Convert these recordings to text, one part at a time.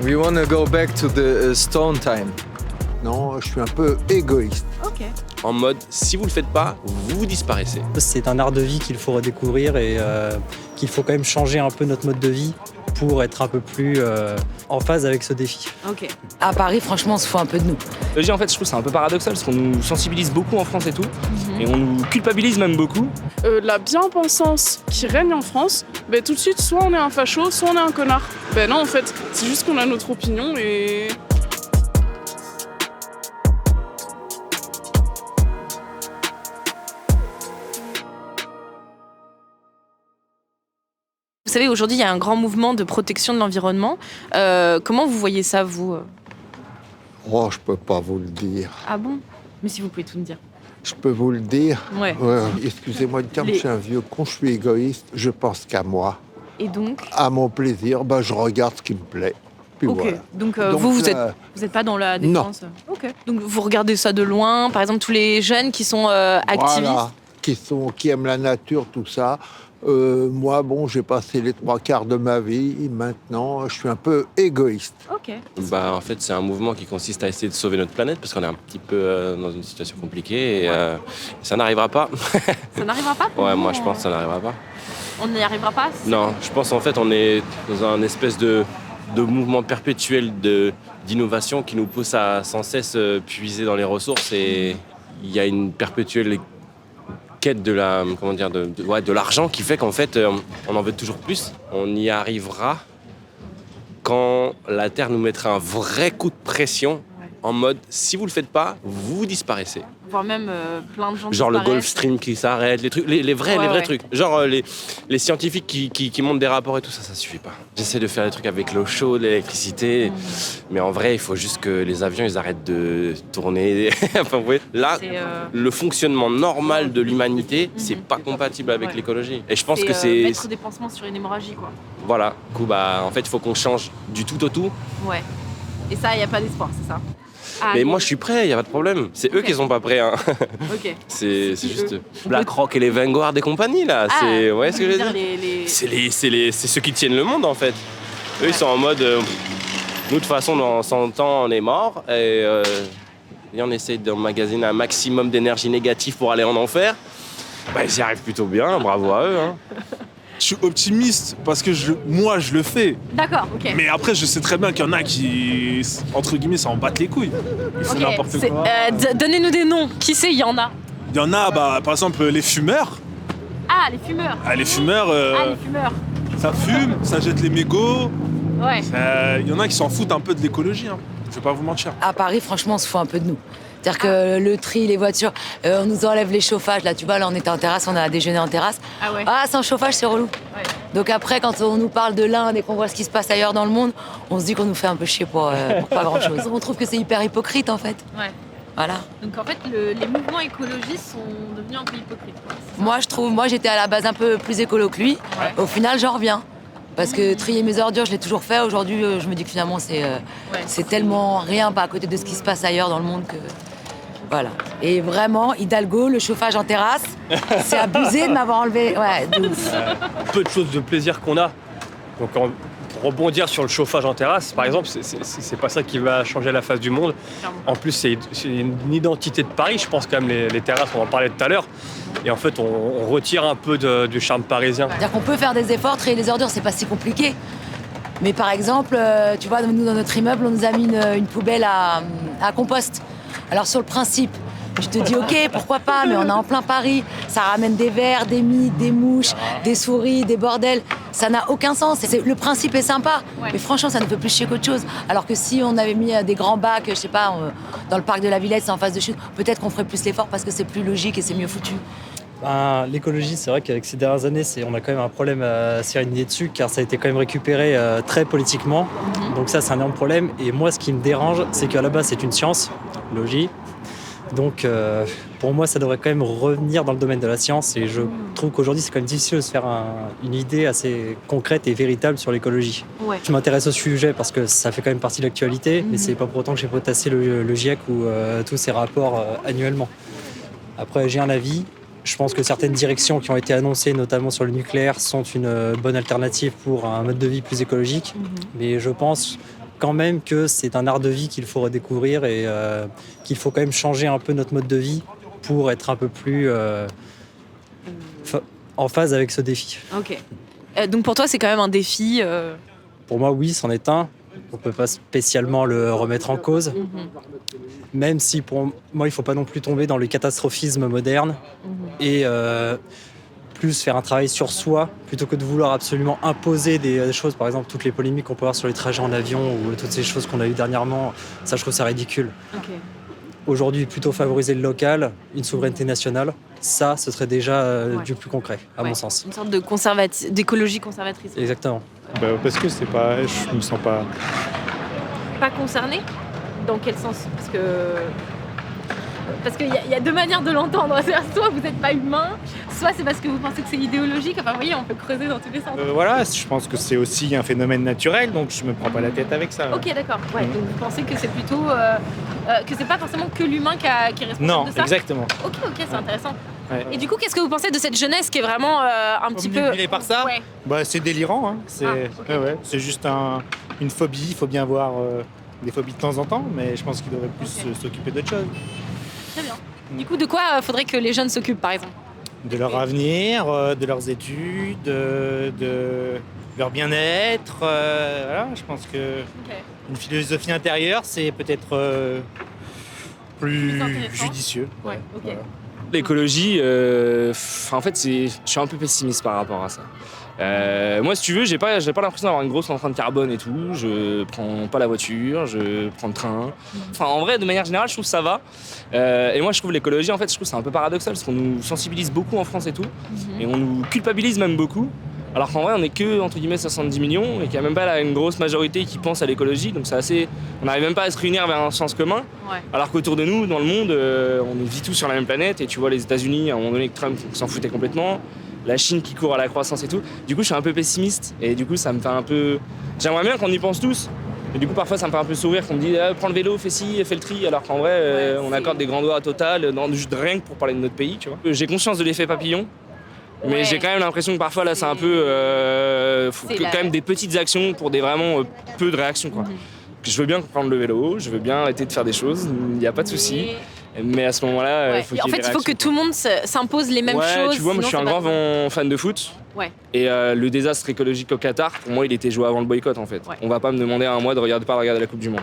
We want to go back to the stone time. Non, je suis un peu égoïste. Ok. En mode, si vous le faites pas, vous disparaissez. C'est un art de vie qu'il faut redécouvrir et qu'il faut quand même changer un peu notre mode de vie pour être un peu plus en phase avec ce défi. Ok. À Paris, franchement, on se fout un peu de nous. En fait, je trouve que c'est un peu paradoxal parce qu'on nous sensibilise beaucoup en France et tout, et on nous culpabilise même beaucoup. La bien-pensance qui règne en France, tout de suite, soit on est un facho, soit on est un connard. Non, en fait, c'est juste qu'on a notre opinion et... Vous savez, aujourd'hui, il y a un grand mouvement de protection de l'environnement. Comment vous voyez ça, vous ? Oh, je peux pas vous le dire. Ah bon ? Mais si vous pouvez tout me dire. Je peux vous le dire. Ouais. Excusez-moi du terme, je suis un vieux con, je suis égoïste. Je pense qu'à moi. Et donc ? À mon plaisir, je regarde ce qui me plaît. Puis Ok. voilà. Donc vous êtes pas dans la défense ? Non. Ok. Donc vous regardez ça de loin, par exemple tous les jeunes qui sont activistes. Voilà, qui aiment la nature, tout ça. Moi, j'ai passé les 3/4 de ma vie. Maintenant, je suis un peu égoïste. Ok. En fait, c'est un mouvement qui consiste à essayer de sauver notre planète parce qu'on est un petit peu dans une situation compliquée et ça n'arrivera pas. Ça n'arrivera pas ? Ouais, moi je pense que ça n'arrivera pas. On n'y arrivera pas ? Non, je pense en fait on est dans un espèce de mouvement perpétuel d'innovation qui nous pousse à sans cesse puiser dans les ressources et il y a une perpétuelle quête de l'argent qui fait qu'en fait on en veut toujours plus. On y arrivera quand la Terre nous mettra un vrai coup de pression en mode si vous le faites pas, vous disparaissez. Voire même plein de gens Genre le disparaissent. Gulf Stream qui s'arrête, les trucs, les vrais trucs. Genre les scientifiques qui montent des rapports et tout ça suffit pas. J'essaie de faire des trucs avec l'eau chaude, l'électricité, mais en vrai, il faut juste que les avions ils arrêtent de tourner. Enfin, ouais. Là, le fonctionnement normal de l'humanité, c'est pas compatible avec l'écologie. Et je pense que c'est mettre des pansements sur une hémorragie, quoi. Voilà. Du coup, en fait, il faut qu'on change du tout au tout. Ouais. Et ça, il y a pas d'espoir, c'est ça. Mais moi je suis prêt, y a pas de problème. C'est eux qui sont pas prêts. Hein. Ok. C'est juste BlackRock et les Vanguard et compagnie là. C'est ce que je veux dire. C'est ceux qui tiennent le monde en fait. Eux ils sont en mode nous de toute façon dans 100 ans on est mort et on essaye d'emmagasiner un maximum d'énergie négative pour aller en enfer. Ils y arrivent plutôt bien, bravo à eux. Hein. Je suis optimiste parce que moi je le fais. D'accord, ok. Mais après je sais très bien qu'il y en a qui, entre guillemets, s'en battent les couilles. Ils font n'importe quoi. Donnez-nous des noms. Qui c'est, il y en a ? Il y en a, par exemple, les fumeurs. Ah, les fumeurs. Les fumeurs. Les fumeurs. Ça fume, ça jette les mégots. Ouais. Il y en a qui s'en foutent un peu de l'écologie. Hein. Je vais pas vous mentir. À Paris, franchement, on se fout un peu de nous. C'est-à-dire que le tri, les voitures, on nous enlève les chauffages. Là, tu vois, on était en terrasse, on a déjeuné en terrasse. Ah ouais. Sans chauffage, c'est relou. Ouais. Donc après, quand on nous parle de l'Inde et qu'on voit ce qui se passe ailleurs dans le monde, on se dit qu'on nous fait un peu chier pour pas grand-chose. On trouve que c'est hyper hypocrite, en fait. Ouais. Voilà. Donc en fait, les mouvements écologistes sont devenus un peu hypocrites. Moi, j'étais à la base un peu plus écolo que lui. Ouais. Au final, j'en reviens. Parce que trier mes ordures, je l'ai toujours fait. Aujourd'hui, je me dis que finalement, c'est tellement rien pas à côté de ce qui se passe ailleurs dans le monde que... Voilà. Et vraiment, Hidalgo, le chauffage en terrasse, c'est abusé de m'avoir enlevé. Ouais, de ouf. Peu de choses de plaisir qu'on a. Donc pour rebondir sur le chauffage en terrasse, par exemple, c'est pas ça qui va changer la face du monde. En plus, c'est une identité de Paris, je pense quand même, les terrasses, on en parlait tout à l'heure. Et en fait, on retire un peu du charme parisien. C'est-à-dire qu'on peut faire des efforts, trier les ordures, c'est pas si compliqué. Mais par exemple, tu vois, nous, dans notre immeuble, on nous a mis une poubelle à compost. Alors sur le principe, je te dis ok, pourquoi pas, mais on est en plein Paris, ça ramène des vers, des mites, des mouches, des souris, des bordels, ça n'a aucun sens. Le principe est sympa, mais franchement ça nous fait plus chier qu'autre chose. Alors que si on avait mis des grands bacs, je sais pas, dans le parc de la Villette, c'est en face de chute, peut-être qu'on ferait plus l'effort parce que c'est plus logique et c'est mieux foutu. L'écologie, c'est vrai qu'avec ces dernières années, on a quand même un problème à se faire une idée dessus, car ça a été quand même récupéré très politiquement. Donc ça, c'est un énorme problème. Et moi, ce qui me dérange, c'est qu'à la base, c'est une science, logique. Donc pour moi, ça devrait quand même revenir dans le domaine de la science. Et je trouve qu'aujourd'hui, c'est quand même difficile de se faire une idée assez concrète et véritable sur l'écologie. Ouais. Je m'intéresse au sujet parce que ça fait quand même partie de l'actualité, mais c'est pas pour autant que j'ai potassé le GIEC ou tous ces rapports annuellement. Après, j'ai un avis. Je pense que certaines directions qui ont été annoncées, notamment sur le nucléaire, sont une bonne alternative pour un mode de vie plus écologique. Mais je pense quand même que c'est un art de vie qu'il faut redécouvrir et qu'il faut quand même changer un peu notre mode de vie pour être un peu plus en phase avec ce défi. Ok. Donc pour toi, c'est quand même un défi. Pour moi, oui, c'en est un. On ne peut pas spécialement le remettre en cause. Même si pour moi, il ne faut pas non plus tomber dans le catastrophisme moderne et plus faire un travail sur soi plutôt que de vouloir absolument imposer des choses. Par exemple, toutes les polémiques qu'on peut avoir sur les trajets en avion ou toutes ces choses qu'on a eues dernièrement, ça, je trouve ça ridicule. Ok. Aujourd'hui, plutôt favoriser le local, une souveraineté nationale, ça, ce serait déjà du plus concret, à mon sens. Une sorte de d'écologie conservatrice. Exactement. Parce que c'est pas, je me sens pas. Pas concerné? Dans quel sens? Parce qu'il y a deux manières de l'entendre. Soit vous n'êtes pas humain, soit c'est parce que vous pensez que c'est idéologique. Enfin, vous voyez, on peut creuser dans tous les sens. Voilà, je pense que c'est aussi un phénomène naturel, donc je me prends pas la tête avec ça. Ok, d'accord. Ouais, donc vous pensez que c'est plutôt que c'est pas forcément que l'humain qui est responsable de ça? Non, exactement. Ok, c'est intéressant. Ouais. Et du coup, qu'est-ce que vous pensez de cette jeunesse qui est vraiment un petit peu Omnibulée par ça? Ouais. C'est délirant. Hein. C'est juste une phobie. Il faut bien avoir des phobies de temps en temps, mais je pense qu'il devrait plus s'occuper d'autres choses. Très bien. Du coup, de quoi faudrait que les jeunes s'occupent, par exemple? De leur avenir, de leurs études, de leur bien-être. Voilà, je pense que une philosophie intérieure, c'est peut-être plus judicieux. Ouais, ok. Voilà. L'écologie, en fait, je suis un peu pessimiste par rapport à ça. Moi, si tu veux, j'ai pas l'impression d'avoir une grosse empreinte carbone et tout. Je prends pas la voiture, je prends le train. Enfin, en vrai, de manière générale, je trouve que ça va. Et moi, je trouve l'écologie, en fait, je trouve que c'est un peu paradoxal parce qu'on nous sensibilise beaucoup en France et tout, et on nous culpabilise même beaucoup. Alors qu'en vrai, on n'est que entre guillemets 70 millions et qu'il n'y a même pas une grosse majorité qui pense à l'écologie. Donc c'est assez, on n'arrive même pas à se réunir vers un sens commun. Ouais. Alors qu'autour de nous, dans le monde, on vit tous sur la même planète. Et tu vois, les États-Unis, à un moment donné, Trump s'en foutait complètement. La Chine qui court à la croissance et tout. Du coup, je suis un peu pessimiste. Et du coup, ça me fait un peu. J'aimerais bien qu'on y pense tous. Et du coup, parfois, ça me fait un peu sourire qu'on me dise prends le vélo, fais ci, fais le tri. Alors qu'en vrai, on accorde des grands doigts à Total, juste rien que pour parler de notre pays. Tu vois. J'ai conscience de l'effet papillon. Mais j'ai quand même l'impression que parfois là c'est un peu quand même des petites actions pour des vraiment peu de réactions quoi. Je veux bien prendre le vélo, je veux bien arrêter de faire des choses, il n'y a pas de souci. Mais à ce moment-là, il faut qu'il y ait des il faut que tout le monde s'impose les mêmes choses. Tu vois, moi je suis un grand fan de foot. Ouais. Et le désastre écologique au Qatar, pour moi il était joué avant le boycott en fait. Ouais. On va pas me demander à un mois de regarder la Coupe du Monde.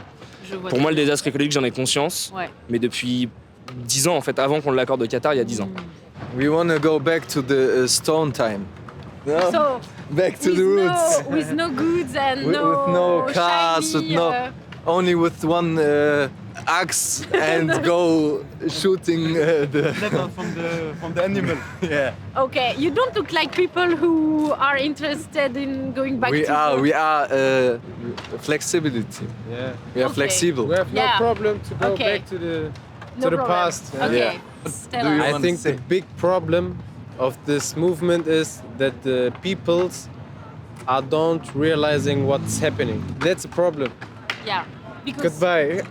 Pour moi le désastre écologique j'en ai conscience. Ouais. Mais depuis 10 ans en fait, avant qu'on l'accorde au Qatar, il y a 10 ans. We want to go back to the stone time. No? So, Back to the roots. With no goods and with no cars, shiny, only with one axe and go shooting from the animal. Yeah. Okay, you don't look like people who are interested in going back We to are flexibility. Yeah. We are flexible. We have no problem to go back to the past. Okay. I think the big problem of this movement is that the peoples don't realizing what's happening. That's a problem. Yeah. Goodbye.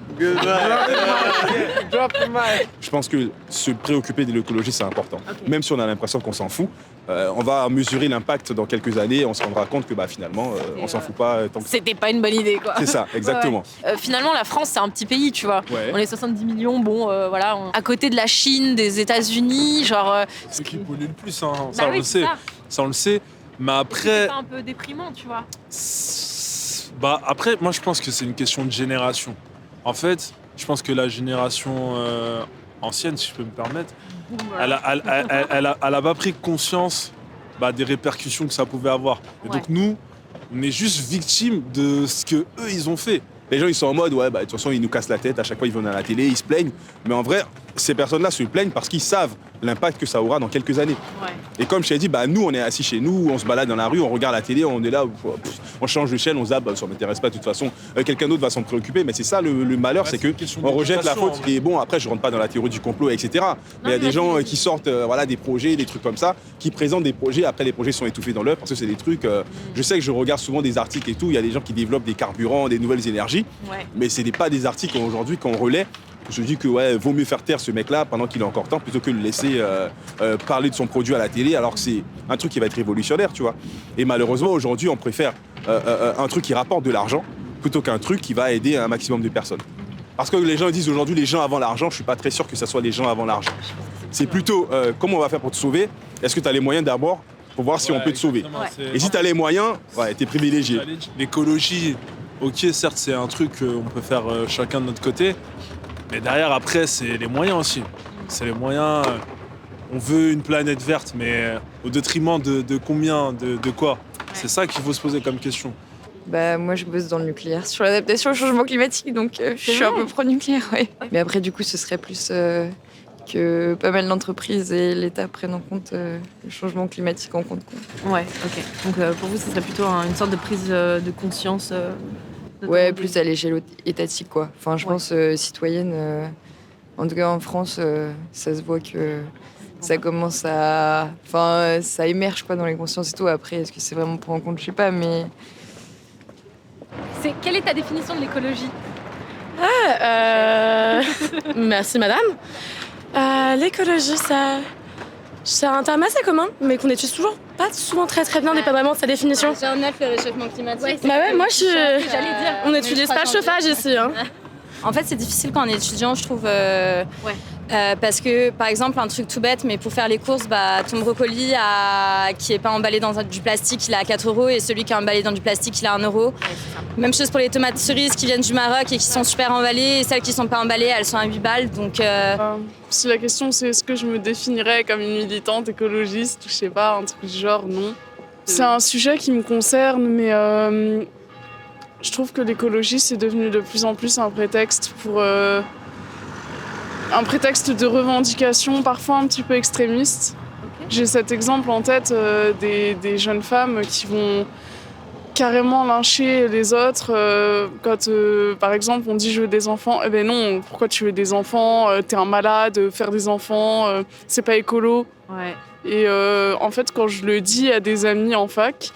Drop the mic. Je pense que se préoccuper de l'écologie, c'est important. Okay. Même si on a l'impression qu'on s'en fout, on va mesurer l'impact dans quelques années et on se rendra compte que finalement, on s'en fout pas tant que ça. C'était pas une bonne idée, quoi. C'est ça, exactement. Ouais. Finalement, la France, c'est un petit pays, tu vois. Ouais. On est 70 millions, voilà. À côté de la Chine, des États-Unis, genre... C'est qui pollue le plus, hein. Ça, on le sait. Ça, on le sait. Mais après... C'est pas un peu déprimant, tu vois. Après, moi, je pense que c'est une question de génération. En fait, je pense que la génération ancienne, si je peux me permettre, elle a pas pris conscience des répercussions que ça pouvait avoir. Et donc nous, on est juste victimes de ce que eux ils ont fait. Les gens ils sont en mode de toute façon ils nous cassent la tête, à chaque fois ils viennent à la télé, ils se plaignent. Mais en vrai, ces personnes-là se plaignent parce qu'ils savent l'impact que ça aura dans quelques années. Ouais. Et comme je t'ai dit, nous on est assis chez nous, on se balade dans la rue, on regarde la télé, on est là, on change de chaîne, on zappe, ça m'intéresse pas de toute façon. Quelqu'un d'autre va s'en préoccuper, mais c'est ça le malheur, c'est que on rejette la faute. Et bon, après je rentre pas dans la théorie du complot, etc. Mais il y a des gens qui sortent des projets, des trucs comme ça, qui présentent des projets, après les projets sont étouffés dans l'œuf parce que c'est des trucs. Je sais que je regarde souvent des articles et tout, il y a des gens qui développent des carburants, des nouvelles énergies, mais c'est pas des articles aujourd'hui qu'on relaie. Je dis que vaut mieux faire taire ce mec-là pendant qu'il est encore temps plutôt que de le laisser parler de son produit à la télé alors que c'est un truc qui va être révolutionnaire, tu vois. Et malheureusement, aujourd'hui, on préfère un truc qui rapporte de l'argent plutôt qu'un truc qui va aider un maximum de personnes. Parce que les gens disent aujourd'hui les gens avant l'argent, je suis pas très sûr que ce soit les gens avant l'argent. C'est plutôt comment on va faire pour te sauver. Est-ce que tu as les moyens d'abord pour voir si on peut te sauver. Et si tu as les moyens, tu es privilégié. L'écologie, ok, certes, c'est un truc qu'on peut faire chacun de notre côté, mais derrière, après, c'est les moyens aussi. C'est les moyens. On veut une planète verte, mais au détriment de combien, de quoi? C'est ça qu'il faut se poser comme question. Bah, moi, je bosse dans le nucléaire sur l'adaptation au changement climatique, donc je suis un peu pro-nucléaire, ouais. Mais après, du coup, ce serait plus que pas mal d'entreprises et l'État prennent en compte le changement climatique en compte. Ouais, ok. Donc pour vous, ce serait plutôt une sorte de prise de conscience ouais, plus à l'échelle étatique, quoi. Enfin, je pense citoyenne, en tout cas en France, ça se voit que ça commence à... Enfin, ça émerge quoi, dans les consciences et tout. Après, est-ce que c'est vraiment pris en compte? Je sais pas, mais... Quelle est ta définition de l'écologie? Merci madame. L'écologie, c'est un terme assez commun, mais qu'on n'utilise toujours pas souvent très bien, dépendamment de sa définition. J'ai un le réchauffement climatique. Bah ouais, moi je suis... J'allais dire. On n'utilise pas le chauffage ici. Hein. En fait, c'est difficile quand on est étudiant, je trouve. Parce que, par exemple, un truc tout bête, mais pour faire les courses, ton brocoli qui n'est pas emballé dans du plastique, il est à 4 € et celui qui est emballé dans du plastique, il est à 1 €. Même chose pour les tomates cerises qui viennent du Maroc et qui sont super emballées, et celles qui ne sont pas emballées, elles sont à 8 balles. Donc, si la question c'est est-ce que je me définirais comme une militante écologiste, je sais pas, un truc du genre, non. C'est un sujet qui me concerne, mais je trouve que l'écologie, c'est devenu de plus en plus un prétexte pour... un prétexte de revendication parfois un petit peu extrémiste. Okay. J'ai cet exemple en tête des jeunes femmes qui vont carrément lyncher les autres quand, par exemple, on dit « je veux des enfants ». Eh ben non, pourquoi tu veux des enfants? T'es un malade, faire des enfants, c'est pas écolo. Ouais. Et en fait, quand je le dis à des amis en fac,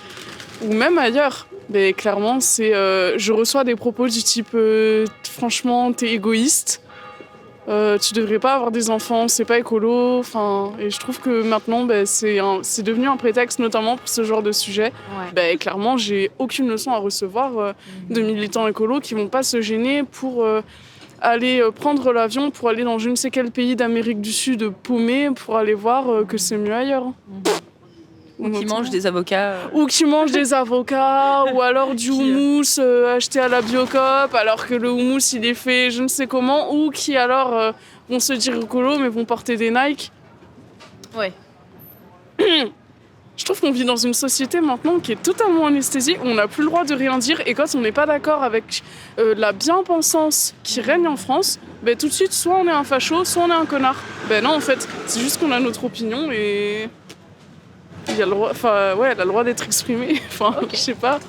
ou même ailleurs, ben, clairement, je reçois des propos du type « franchement, t'es égoïste ». Tu devrais pas avoir des enfants, c'est pas écolo. Enfin, et je trouve que maintenant, c'est devenu un prétexte, notamment pour ce genre de sujet. Ouais. Clairement, j'ai aucune leçon à recevoir de militants écolos qui vont pas se gêner pour aller prendre l'avion, pour aller dans je ne sais quel pays d'Amérique du Sud paumé, pour aller voir que c'est mieux ailleurs. Ou qui mangent des avocats. Ou qui mangent des avocats, ou alors du houmous acheté à la Biocoop, alors que le houmous il est fait je ne sais comment, ou qui alors vont se dire écolo mais vont porter des Nike. Ouais. Je trouve qu'on vit dans une société maintenant qui est totalement anesthésiée, où on n'a plus le droit de rien dire, et quand on n'est pas d'accord avec la bien-pensance qui règne en France, tout de suite, soit on est un facho, soit on est un connard. Non, en fait, c'est juste qu'on a notre opinion et... Il a le droit, elle a le droit d'être exprimée. Enfin, okay. Je sais pas.